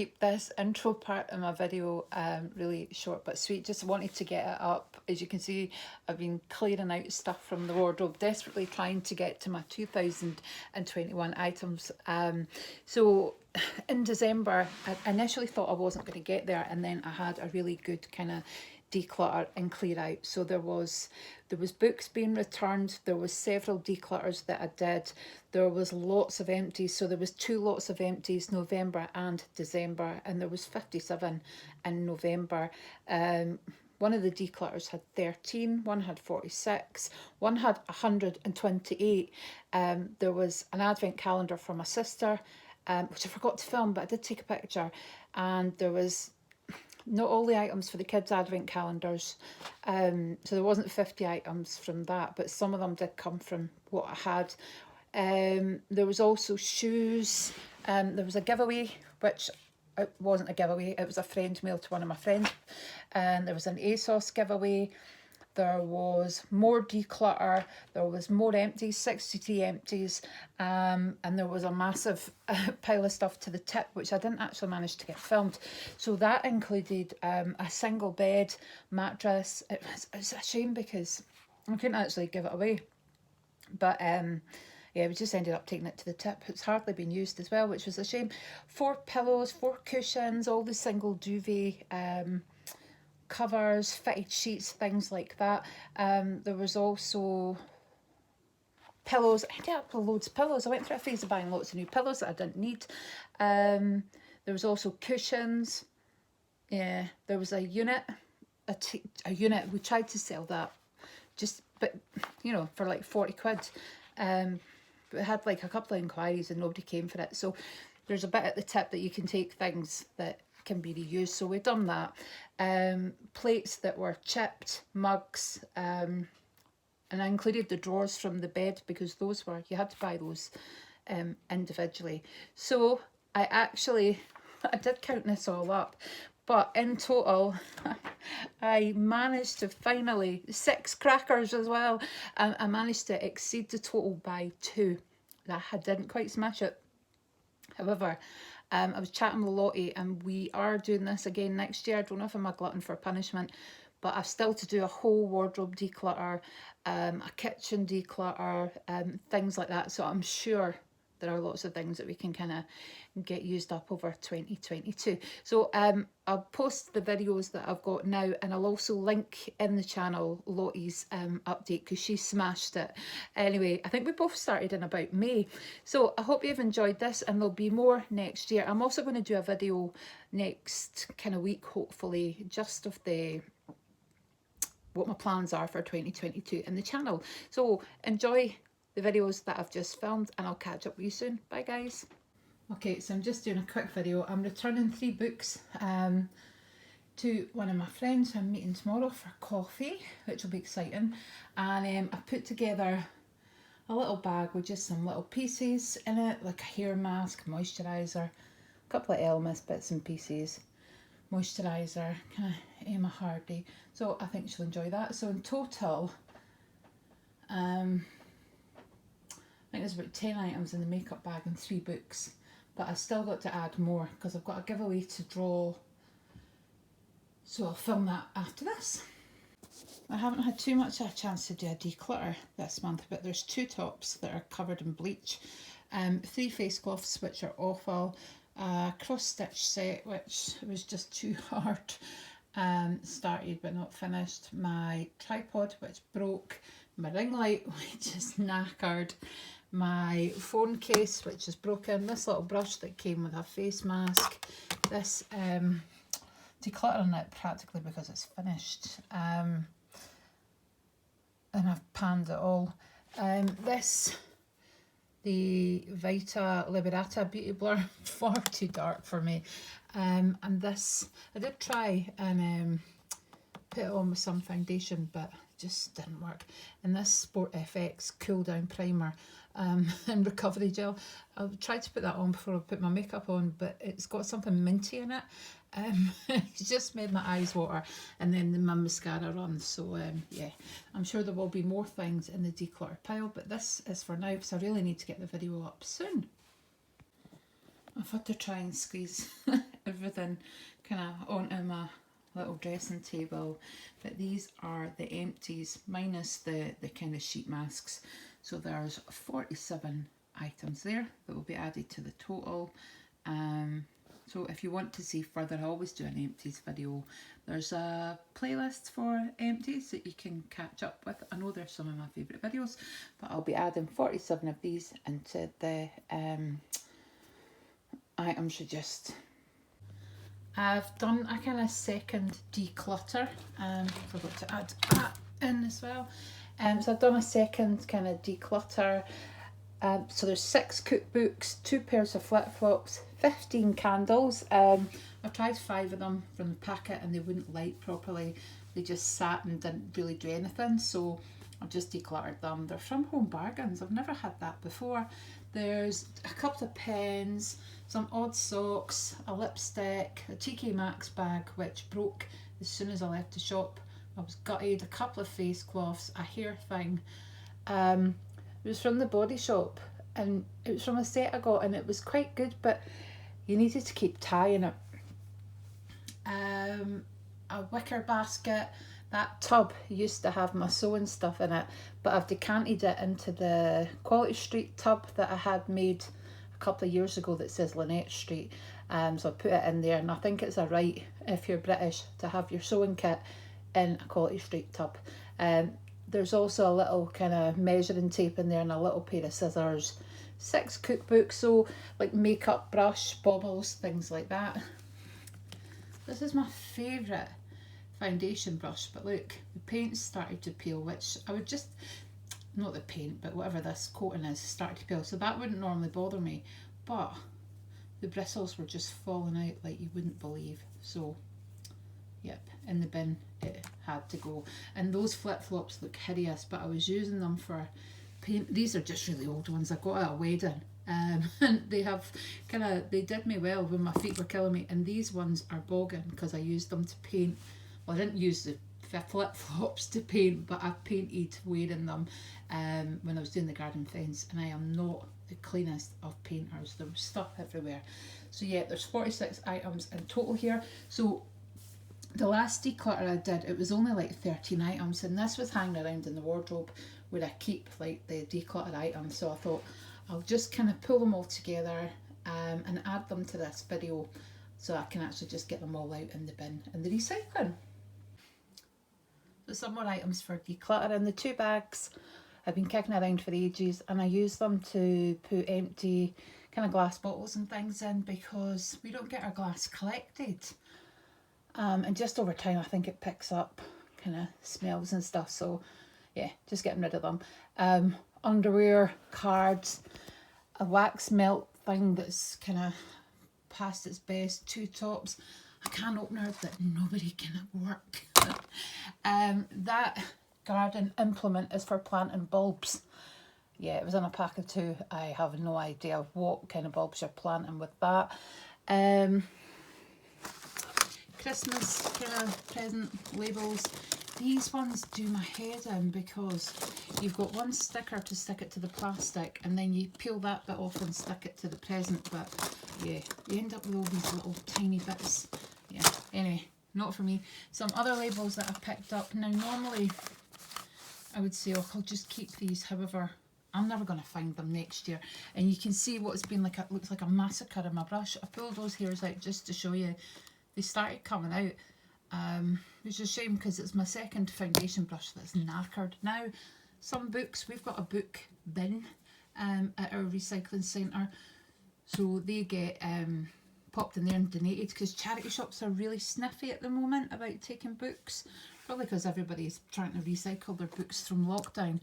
keep this intro part of my video really short but sweet. Just wanted to get it up. As you can see, I've been clearing out stuff from the wardrobe, desperately trying to get to my 2021 items. So in December, I initially thought I wasn't going to get there, and then I had a really good kind of declutter and clear out. So there was books being returned, there was several declutters that I did, there was lots of empties. So there was 2 lots of empties, November and December, and there was 57 in November. One of the declutters had 13, one had 46, one had 128. There was an advent calendar for my sister, which I forgot to film, but I did take a picture. And there was not all the items for the kids' advent calendars, so there wasn't 50 items from that, but some of them did come from what I had. There was also shoes. There was a giveaway, which it wasn't a giveaway, it was a friend mail to one of my friends. And there was an ASOS giveaway. There was more declutter, there was more empties, 63 empties, and there was a massive pile of stuff to the tip, which I didn't actually manage to get filmed. So that included a single bed, mattress. It was a shame because I couldn't actually give it away. But yeah, we just ended up taking it to the tip. It's hardly been used as well, which was a shame. 4 pillows, 4 cushions, all the single duvet covers, fitted sheets, things like that. There was also pillows. I ended up with loads of pillows. I went through a phase of buying lots of new pillows that I didn't need. There was also cushions. Yeah, there was a unit, a unit. We tried to sell that, but you know, for like 40 quid. But it had like a couple of inquiries and nobody came for it. So there's a bit at the tip that you can take things that can be reused, so we've done that. Plates that were chipped, mugs, and I included the drawers from the bed because those were, you had to buy those individually. So I did count this all up, but in total I managed to finally, 6 crackers as well, I managed to exceed the total by 2. I didn't quite smash it. However, I was chatting with Lottie, and we are doing this again next year. I don't know if I'm a glutton for punishment, but I've still to do a whole wardrobe declutter, a kitchen declutter, things like that. So I'm sure there are lots of things that we can kind of get used up over 2022. So I'll post the videos that I've got now, and I'll also link in the channel Lottie's update because she smashed it. Anyway, I think we both started in about May. So I hope you've enjoyed this, and there'll be more next year. I'm also going to do a video next kind of week, hopefully, just of what my plans are for 2022 in the channel. So enjoy the videos that I've just filmed, and I'll catch up with you soon. Bye guys. Okay, so I'm just doing a quick video. I'm returning 3 books to one of my friends who I'm meeting tomorrow for coffee, which will be exciting. And I put together a little bag with just some little pieces in it, like a hair mask, moisturiser, a couple of Elmis bits and pieces, moisturiser, kind of Emma Hardy. So I think she'll enjoy that. So in total, I think there's about 10 items in the makeup bag and 3 books, but I've still got to add more because I've got a giveaway to draw, so I'll film that after this. I haven't had too much of a chance to do a declutter this month, but there's 2 tops that are covered in bleach, 3 face cloths which are awful, a cross stitch set which was just too hard, started but not finished, my tripod which broke, my ring light which is knackered, my phone case which is broken, this little brush that came with a face mask, this decluttering it practically because it's finished, and I've panned it all, this, the Vita Liberata Beauty Blur, far too dark for me, and this, I did try and put it on with some foundation but just didn't work, and this Sport FX Cool Down Primer and recovery gel. I tried to put that on before I put my makeup on, but it's got something minty in it. It's just made my eyes water, and then my mascara runs. So yeah, I'm sure there will be more things in the declutter pile, but this is for now because I really need to get the video up soon. I've had to try and squeeze everything kind of onto my little dressing table. But these are the empties minus the kind of sheet masks. So there's 47 items there that will be added to the total. So if you want to see further, I always do an empties video. There's a playlist for empties that you can catch up with. I know they're some of my favourite videos, but I'll be adding 47 of these into the items reduced. I've done a kind of second declutter. Forgot to add that in as well. So I've done a second kind of declutter. So there's 6 cookbooks, 2 pairs of flip-flops, 15 candles. I've tried 5 of them from the packet and they wouldn't light properly. They just sat and didn't really do anything, so I've just decluttered them. They're from Home Bargains. I've never had that before. There's a couple of pens, some odd socks, a lipstick, a TK Maxx bag which broke as soon as I left the shop. I was gutted, a couple of face cloths, a hair thing. It was from the Body Shop and it was from a set I got and it was quite good, but you needed to keep tying it. A wicker basket. That tub used to have my sewing stuff in it, but I've decanted it into the Quality Street tub that I had made a couple of years ago that says Lynette Street. So I put it in there, and I think it's a right, if you're British, to have your sewing kit in a Quality Street tub. There's also a little kind of measuring tape in there and a little pair of scissors. 6 cookbooks, so like makeup brush, baubles, things like that. This is my favourite foundation brush, but look, the paint's started to peel, which I would just, not the paint, but whatever this coating is, started to peel, so that wouldn't normally bother me, but the bristles were just falling out like you wouldn't believe. So yep, in the bin it had to go. And those flip-flops look hideous, but I was using them for paint. These are just really old ones I got at a wedding. And they have they did me well when my feet were killing me, and these ones are bogging because I used them to paint. Well, I didn't use the flip-flops to paint, but I've painted wearing them when I was doing the garden fence, and I am not the cleanest of painters. There was stuff everywhere. So yeah, there's 46 items in total here. So the last declutter I did, it was only like 13 items, and this was hanging around in the wardrobe where I keep like the decluttered items. So I thought I'll just kind of pull them all together and add them to this video so I can actually just get them all out in the bin and the recycling. So some more items for decluttering. The 2 bags I've been kicking around for ages, and I use them to put empty kind of glass bottles and things in because we don't get our glass collected. And just over time I think it picks up kind of smells and stuff, so yeah, just getting rid of them. Underwear, cards, a wax melt thing that's kind of past its best, 2 tops, a can opener that nobody can work. That garden implement is for planting bulbs. Yeah, it was in a pack of 2. I have no idea what kind of bulbs you're planting with that. Christmas kind of present labels. These ones do my head in because you've got one sticker to stick it to the plastic, and then you peel that bit off and stick it to the present, but yeah, you end up with all these little tiny bits. Yeah, anyway, not for me. Some other labels that I've picked up. Now normally I would say, oh, I'll just keep these, however I'm never going to find them next year. And you can see what's been like, it looks like a massacre in my brush. I pulled those hairs out just to show you. They started coming out, which is a shame because it's my second foundation brush that's knackered. Now, some books, we've got a book bin at our recycling centre, so they get popped in there and donated because charity shops are really sniffy at the moment about taking books, probably because everybody's trying to recycle their books from lockdown.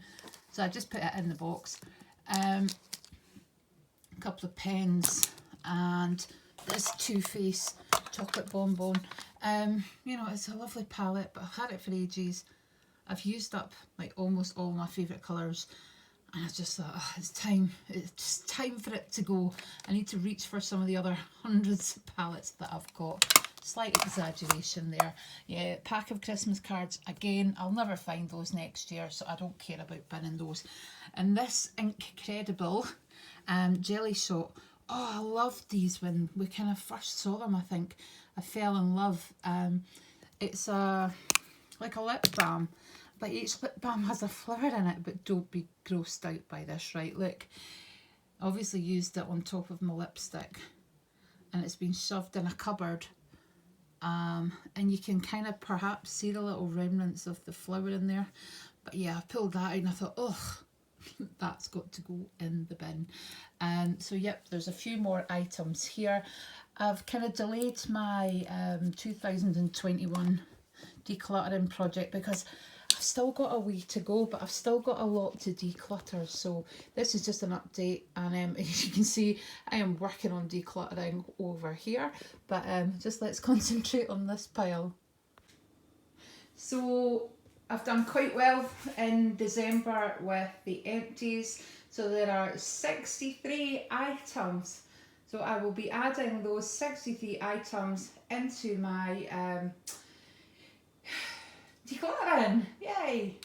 So I just put it in the box. A couple of pens and this Too Faced chocolate bonbon. You know, it's a lovely palette, but I've had it for ages. I've used up like almost all my favourite colours, and I just thought, oh, it's just time for it to go. I need to reach for some of the other hundreds of palettes that I've got. Slight exaggeration there. Yeah, pack of Christmas cards. Again, I'll never find those next year, so I don't care about binning those. And this Incredible jelly shot. Oh, I loved these when we kind of first saw them. I think I fell in love. It's like a lip balm, but each lip balm has a flower in it. But don't be grossed out by this, right? Look, obviously used it on top of my lipstick, and it's been shoved in a cupboard. And you can kind of perhaps see the little remnants of the flower in there. But yeah, I pulled that out and I thought, oh, that's got to go in the bin. So yep, there's a few more items here. I've kind of delayed my 2021 decluttering project because I've still got a way to go, but I've still got a lot to declutter. So this is just an update, and as you can see, I am working on decluttering over here, but just let's concentrate on this pile. So I've done quite well in December with the empties. So there are 63 items. So I will be adding those 63 items into my decluttering. Yay!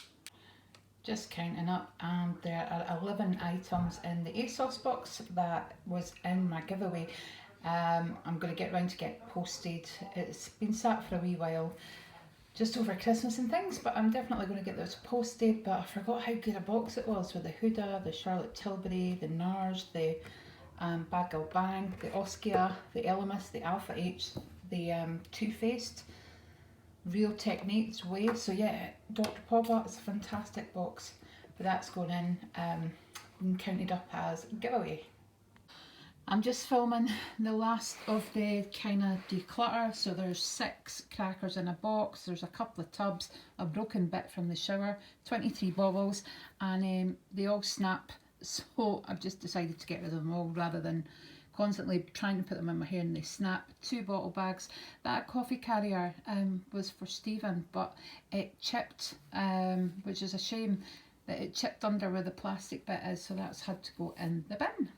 Just counting up, and there are 11 items in the ASOS box that was in my giveaway. I'm going to get round to get posted. It's been sat for a wee while, just over Christmas and things, but I'm definitely going to get those posted. But I forgot how good a box it was with the Huda, the Charlotte Tilbury, the NARS, the Bagel Bang, the Oskia, the Elemis, the Alpha H, the Too Faced, Real Techniques Way. So yeah, Dr. Pawpaw is a fantastic box, but that's going in and counted up as giveaway. I'm just filming the last of the kind of declutter. So there's 6 crackers in a box, there's a couple of tubs, a broken bit from the shower, 23 baubles, and they all snap. So I've just decided to get rid of them all rather than constantly trying to put them in my hair and they snap. 2 bottle bags. That coffee carrier was for Stephen, but it chipped, which is a shame that it chipped under where the plastic bit is, so that's had to go in the bin.